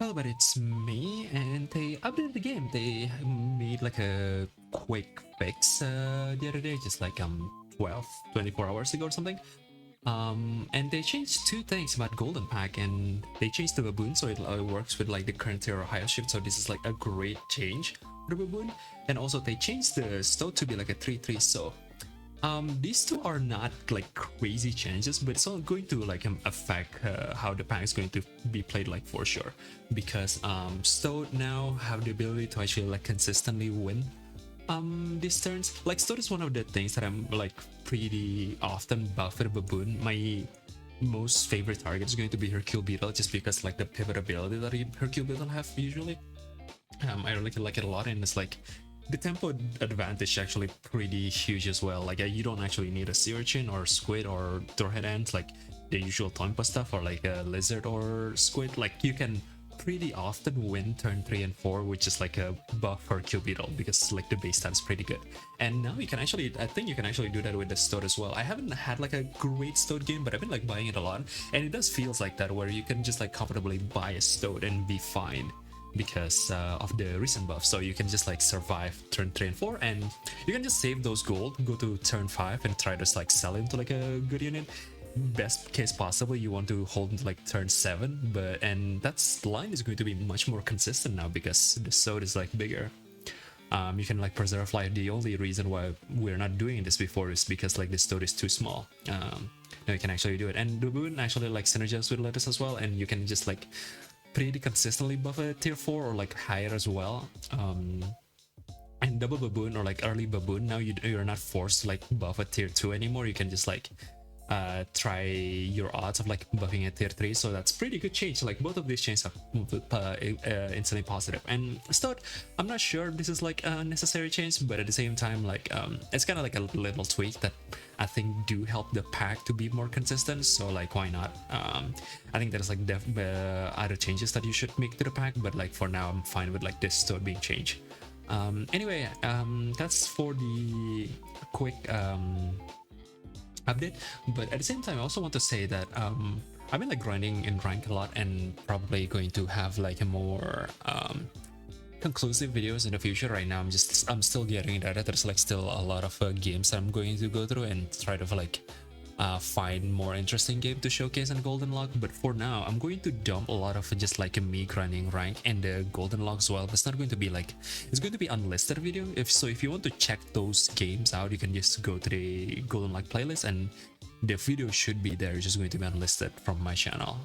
Well, but it's me, and they updated the game. They made like a quick fix the other day, just like 12, 24 hours ago or something. And they changed two things about Golden Pack, and they changed the Baboon so it works with like the current tier or higher shift. So this is like a great change for the Baboon. And also they changed the stoat to be like a 3-3. So these two are not like crazy changes, but it's all going to like affect how the pack is going to be played, like for sure, because stoat now have the ability to actually like consistently win these turns. Like stoat is one of the things that I'm like pretty often buff with Baboon. My most favorite target is going to be Hercule Beetle, just because like the pivot ability that Hercule Beetle have usually. I really like it a lot, and it's like the tempo advantage actually pretty huge as well. Like you don't actually need a sea urchin or squid or thornhead ant, like the usual Toimpa stuff, or like a lizard or squid. Like you can pretty often win turn 3 and 4, which is like a buff for Beetle, because like the base stats pretty good. And now you can actually, I think you can actually do that with the stoat as well. I haven't had like a great stoat game, but I've been like buying it a lot, and it does feels like that, where you can just like comfortably buy a stoat and be fine because of the recent buff. So you can just like survive turn 3 and 4, and you can just save those gold, go to turn 5 and try to like sell into like a good unit. Best case possible, you want to hold like turn 7, but and that's line is going to be much more consistent now because the sword is like bigger. You can like preserve life. The only reason why we're not doing this before is because like the sword is too small. Now you can actually do it, and the boon actually like synergizes with lettuce as well, and you can just like pretty consistently buff a tier 4 or like higher as well. And double baboon or like early baboon, now you're not forced to like buff a tier 2 anymore. You can just like try your odds of like buffing a tier 3. So that's pretty good change. Like both of these changes are instantly positive. And stoat, I'm not sure if this is like a necessary change, but at the same time, like it's kind of like a little tweak that I think do help the pack to be more consistent. So like why not? I think there's like other changes that you should make to the pack, but like for now I'm fine with like this stoat being changed. Anyway, that's for the quick update. But at the same time, I also want to say that I've been like grinding in rank a lot, and probably going to have like a more conclusive videos in the future. Right now I'm still getting that there's like still a lot of games that I'm going to go through and try to like find more interesting game to showcase in Golden Log. But for now, I'm going to dump a lot of just like me grinding rank and the Golden Log as well. But it's not going to be like, it's going to be unlisted video. If you want to check those games out, you can just go to the Golden Log playlist, and the video should be there. It's just going to be unlisted from my channel.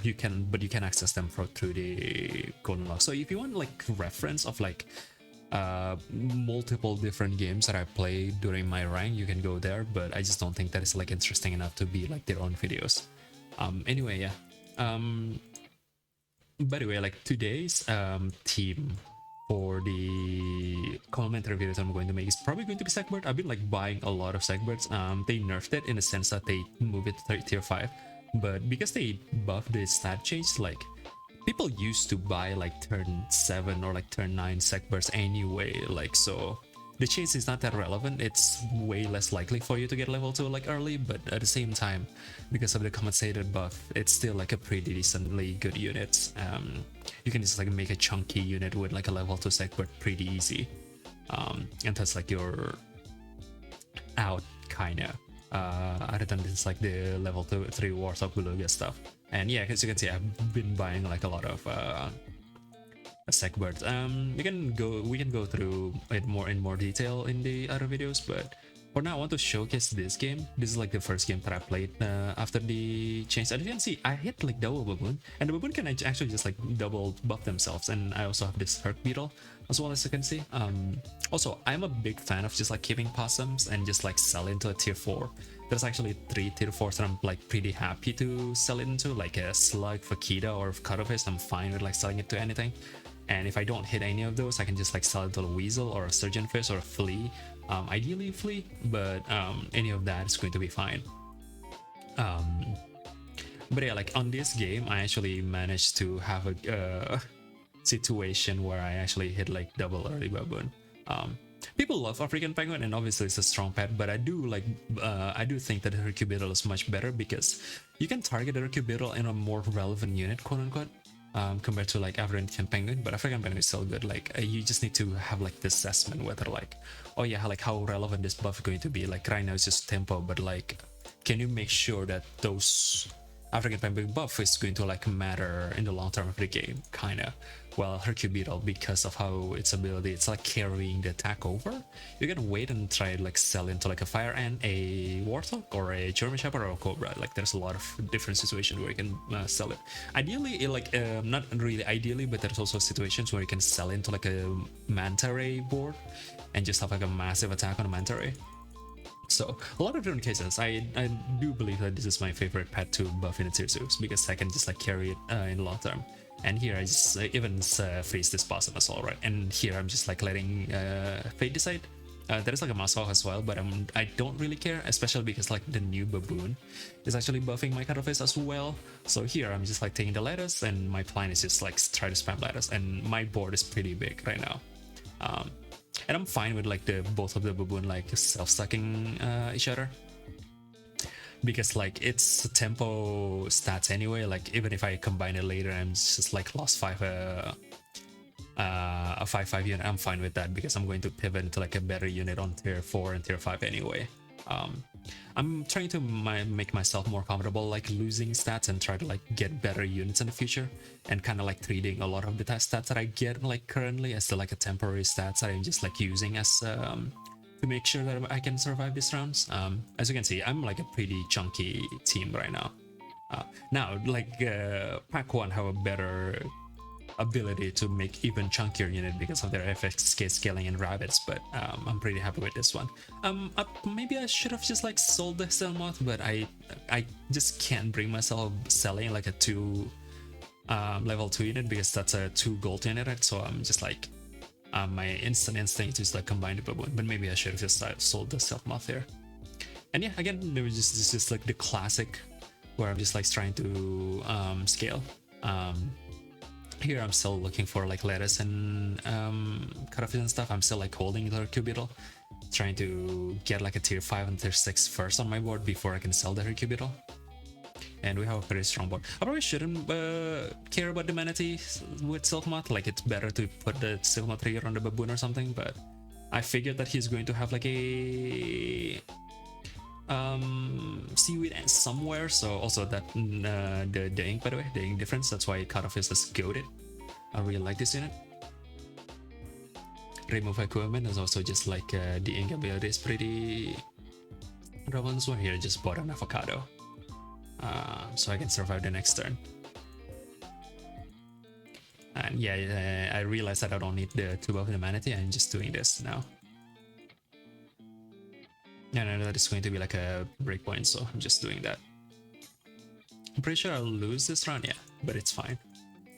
You can access them through the Golden Log. So if you want like reference of like multiple different games that I play during my rank, you can go there, but I just don't think that is like interesting enough to be like their own videos. Anyway, yeah. By the way, like today's theme for the commentary videos I'm going to make is probably going to be Sagbird. I've been like buying a lot of Sagbirds. They nerfed it in the sense that they move it to tier 5, but because they buffed the stat change, like people used to buy like turn 7 or like turn 9 Sagbirds anyway, like, so the chase is not that relevant. It's way less likely for you to get level 2 like early, but at the same time, because of the compensated buff, it's still like a pretty decently good unit. You can just like make a chunky unit with like a level 2 Sagbird pretty easy, and that's like your out kinda. Other than this, like the level 3 Warthog Beluga stuff. And yeah, as you can see, I've been buying like a lot of Sagbirds. We can go through it more in more detail in the other videos, but for now I want to showcase this game. This is like the first game that I played after the change. As you can see, I hit like double Baboon, and the Baboon can actually just like double buff themselves. And I also have this Herc Beetle as well, as you can see. Also, I'm a big fan of just like keeping possums and just like sell into a tier 4. There's actually 3 tier 4s that I'm like pretty happy to sell it into, like a Slug, Fakita, or Cuttlefish. I'm fine with like selling it to anything. And if I don't hit any of those, I can just like sell it to a Weasel or a Surgeonfish or a Flea. Ideally Flea, but any of that is going to be fine. But yeah, like on this game, I actually managed to have a situation where I actually hit like double early Baboon. People love African Penguin, and obviously it's a strong pet, but I do think that Hercule Beetle is much better because you can target Hercule Beetle in a more relevant unit, quote unquote. compared to like African Penguin, but African Penguin is still good. Like you just need to have like this assessment whether like, oh yeah, like how relevant this buff is going to be. Like right now it's just tempo, but like, can you make sure that those African Penguin buff is going to like matter in the long term of the game, kinda. Well, Hercule Beetle, because of how its ability, it's like carrying the attack over. You can wait and try like sell into like a Fire Ant, a Warthog, or a German Shepherd, or a Cobra. Like there's a lot of different situations where you can sell it. Ideally, like not really ideally, but there's also situations where you can sell into like a Manta Ray board and just have like a massive attack on a Manta Ray. So a lot of different cases. I do believe that this is my favorite pet to buff in a tier 6 because I can just like carry it in the long term. And here I just even freeze this boss as well, right? And here I'm just like letting fate decide. There is like a Masao as well, but I don't really care, especially because like the new Baboon is actually buffing my cutoffs as well. So here I'm just like taking the letters, and my plan is just like try to spam letters, and my board is pretty big right now. And I'm fine with like the both of the Baboon like self-stacking each other, because like it's tempo stats anyway. Like even if I combine it later, I'm just like lost a 5/5 unit. I'm fine with that because I'm going to pivot into like a better unit on tier 4 and tier 5 anyway. I'm trying to make myself more comfortable like losing stats and try to like get better units in the future, and kind of like treating a lot of the stats that I get like currently as like a temporary stats that I'm just like using as to make sure that I can survive these rounds. As you can see, I'm like a pretty chunky team right now. Now, like Pack 1 have a better ability to make even chunkier unit because of their FX scaling and rabbits, but I'm pretty happy with this one. Maybe I should have just like sold the Selmoth, but I just can't bring myself selling like a 2 level 2 unit because that's a 2 gold unit, right? So I'm just like my instant instinct is like combine the Baboon, but maybe I should have just sold the Selmoth here. And yeah, again, there was just like the classic where I'm just like trying to scale. Here I'm still looking for like lettuce and cutoffs and stuff. I'm still like holding the Hercule Beetle, trying to get like a tier 5 and tier 6 first on my board before I can sell the Hercule Beetle. And we have a pretty strong board. I probably shouldn't care about the Manatee with Silkmoth. Like it's better to put the Silkmoth trigger on the Baboon or something, but I figured that he's going to have like a seaweed somewhere. So also that the ink, by the way, the ink difference, that's why cutoff is just goated. I really like this unit. Remove equipment is also just like the ink ability is pretty relevant. So here I just bought an avocado so I can survive the next turn. And yeah, I realized that I don't need the tube of the manatee. I'm just doing this now. Yeah, no, that is going to be like a breakpoint, so I'm just doing that. I'm pretty sure I'll lose this round, yeah, but it's fine.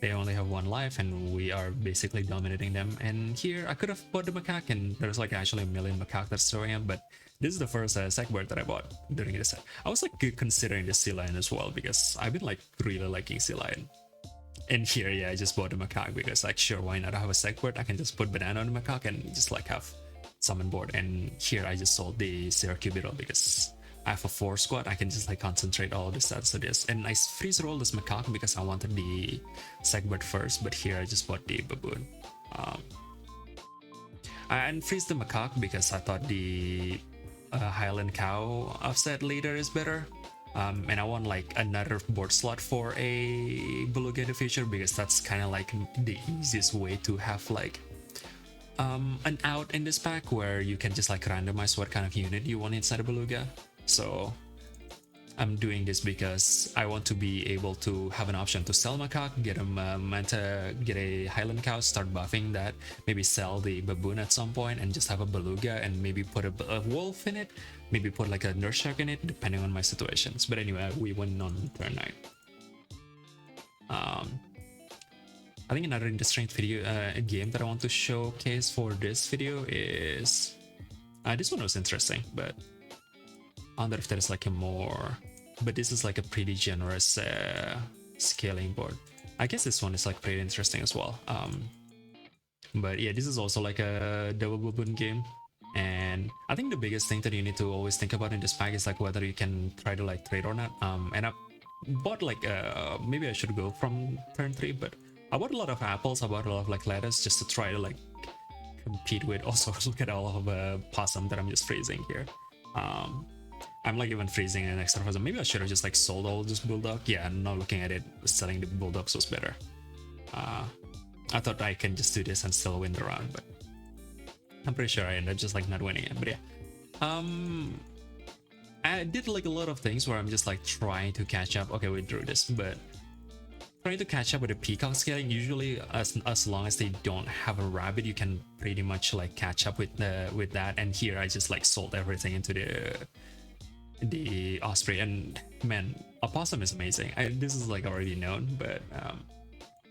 They only have 1 life and we are basically dominating them. And here I could have bought the macaque, and there's like actually a million macaque that's throwing him, but this is the first sack bird that I bought during this set. I was like considering the sea lion as well because I've been like really liking sea lion. And here, yeah, I just bought the macaque because like sure, why not? I have a sack bird, I can just put banana on the macaque and just like have summon board. And here I just sold the Hercule Beetle because I have a 4 squad. I can just like concentrate all the stats to this, and I freeze roll this macaque because I wanted the Sagbird first, but here I just bought the Baboon. I freeze the macaque because I thought the Highland Cow offset leader is better. And I want like another board slot for a Beluga in the future because that's kind of like the easiest way to have like an out in this pack where you can just like randomize what kind of unit you want inside a Beluga. So I'm doing this because I want to be able to have an option to sell macaque, get a Manta, get a Highland Cow, start buffing that, maybe sell the Baboon at some point and just have a Beluga and maybe put a wolf in it, maybe put like a nurse shark in it, depending on my situations. But anyway, we went on turn 9. I think another interesting video game that I want to showcase for this video is this one was interesting, but I wonder if there's like a more, but this is like a pretty generous scaling board. I guess this one is like pretty interesting as well. But yeah, this is also like a double Baboon game, and I think the biggest thing that you need to always think about in this pack is like whether you can try to like trade or not. And bought like maybe I should go from turn 3, but I bought a lot of apples, I bought a lot of like lettuce just to try to like compete with. Also, look at all of possum that I'm just freezing here. um I'm like even freezing an extra possum. Maybe I should have just like sold all this bulldog. Yeah, now looking at it, selling the bulldogs was better. uh I thought I can just do this and still win the round, but I'm pretty sure I ended up just like not winning it. But yeah, um I did like a lot of things where I'm just like trying to catch up. Okay, we drew this, but trying to catch up with the peacock scaling. Usually, as long as they don't have a rabbit, you can pretty much like catch up with that. And here, I just like sold everything into the osprey, and man, opossum is amazing. This is like already known, but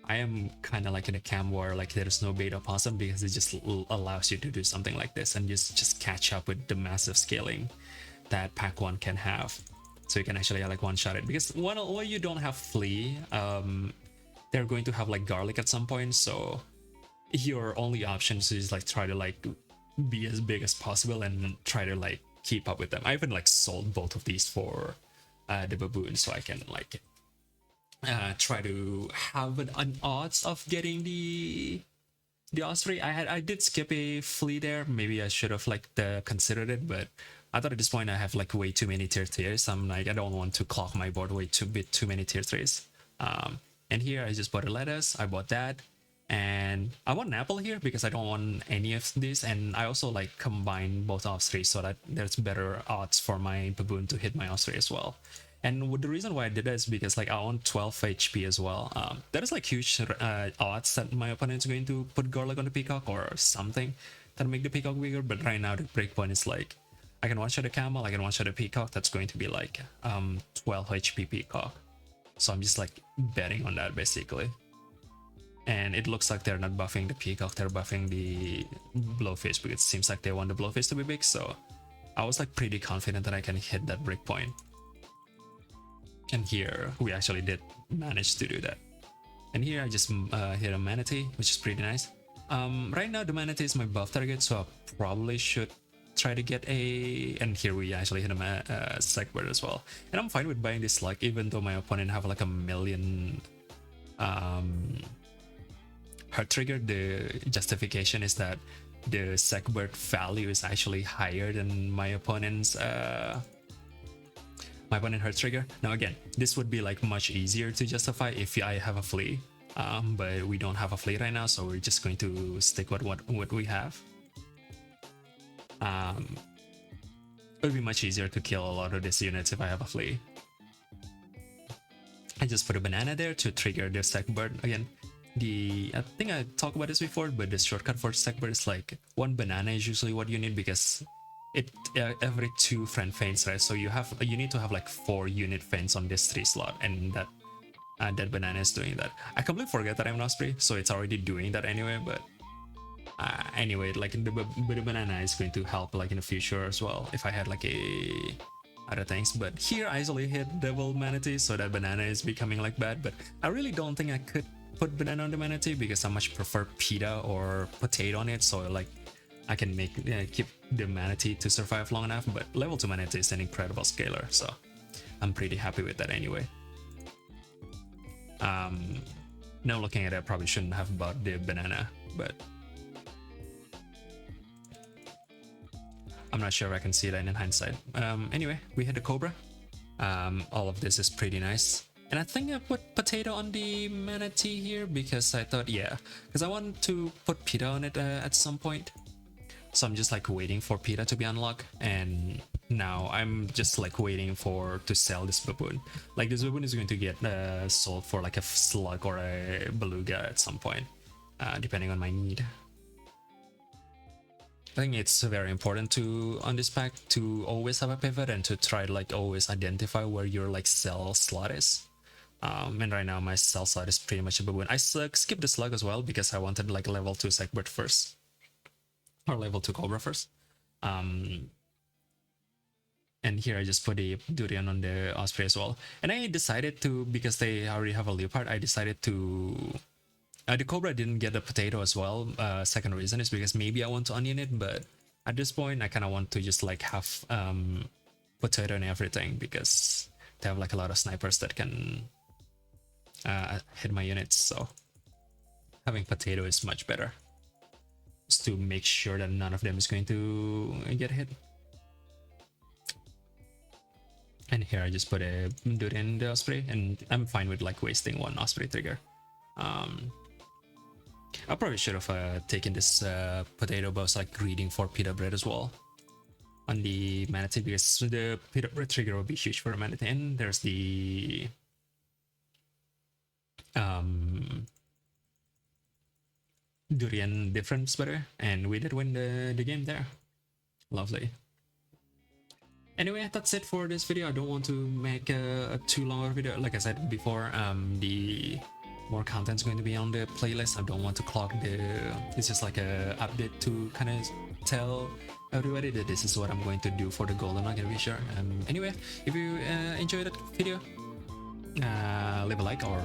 I am kind of like in a cam where like there's no bait opossum because it just allows you to do something like this and just catch up with the massive scaling that pack 1 can have. So you can actually like one shot it, because while you don't have flea, they're going to have like garlic at some point, so your only options is like try to like be as big as possible and try to like keep up with them. I even like sold both of these for the baboon, so I can like try to have an odds of getting the osprey. I did skip a flea there. Maybe I should have like considered it, but I thought at this point I have like way too many tier 3s. I'm like, I don't want to clog my board way too bit too many tier 3s. And here I just bought a lettuce. I bought that, and I want an apple here because I don't want any of this. And I also like combine both osprey so that there's better odds for my baboon to hit my osprey as well. And the reason why I did that is because like I want 12 HP as well. That is like huge odds that my opponent is going to put garlic on the peacock or something that make the peacock bigger. But right now the breakpoint is like I can one shot a camel, I can one shot a peacock. That's going to be like 12 HP peacock. So I'm just like betting on that basically. And it looks like they're not buffing the peacock, they're buffing the blowfish because it seems like they want the blowfish to be big. So I was like pretty confident that I can hit that breakpoint. And here we actually did manage to do that. And here I just hit a manatee, which is pretty nice. Right now the manatee is my buff target, so I probably should try to get a. And here we actually hit a Sagbird as well. And I'm fine with buying this slug, even though my opponent have like a million heart trigger. The justification is that the Sagbird value is actually higher than my opponent's heart trigger. Now again, this would be like much easier to justify if I have a flea, but we don't have a flea right now, so we're just going to stick with what we have. It would be much easier to kill a lot of these units if I have a flea. I just put a banana there to trigger the Sagbird again. I think I talked about this before, but the shortcut for Sagbird is like one banana is usually what you need, because it every 2 friend feints, right? So you need to have like 4 unit feints on this 3 slot, and that banana is doing that. I completely forget that I'm an osprey, so it's already doing that anyway. But anyway, like the banana is going to help like in the future as well if I had like other things. But here I actually hit double manatee, so that banana is becoming like bad. But I really don't think I could put banana on the manatee because I much prefer pita or potato on it, so like I can keep the manatee to survive long enough. But level 2 manatee is an incredible scaler, so I'm pretty happy with that anyway. Now looking at it, I probably shouldn't have bought the banana, but I'm not sure if I can see that in hindsight. Anyway, we hit the cobra. All of this is pretty nice. And I think I put potato on the manatee here because I thought, yeah, because I want to put pita on it at some point. So I'm just like waiting for pita to be unlocked, and now I'm just like waiting to sell this baboon. Like this baboon is going to get sold for like a slug or a beluga at some point, depending on my need. I think it's very important on this pack to always have a pivot and to try to like always identify where your like sell slot is. And right now my sell slot is pretty much a baboon. I skipped the slug as well because I wanted like level 2 Sagbird first, or level 2 cobra first. And here I just put the durian on the osprey as well. And I decided to, because they already have a leopard, I decided to the cobra didn't get a potato as well. Second reason is because maybe I want to onion it, but at this point I kind of want to just like have potato and everything, because to have like a lot of snipers that can hit my units. So having potato is much better, just to make sure that none of them is going to get hit. And here I just put a Durian in the Osprey, and I'm fine with like wasting one Osprey trigger. I probably should have taken this potato bows like reading for pita bread as well on the manatee, because the pita bread trigger will be huge for a manatee. And there's the Durian difference better, and we did win the game there. Lovely. Anyway, that's it for this video. I don't want to make a too long video. Like I said before, the more content's going to be on the playlist. I don't want to clog the... It's just like a update to kind of tell everybody that this is what I'm going to do for the goal. I'm not gonna be sure. Anyway, if you enjoyed that video, leave a like or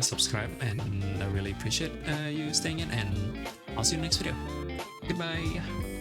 subscribe, and I really appreciate you staying in, and I'll see you next video. Goodbye.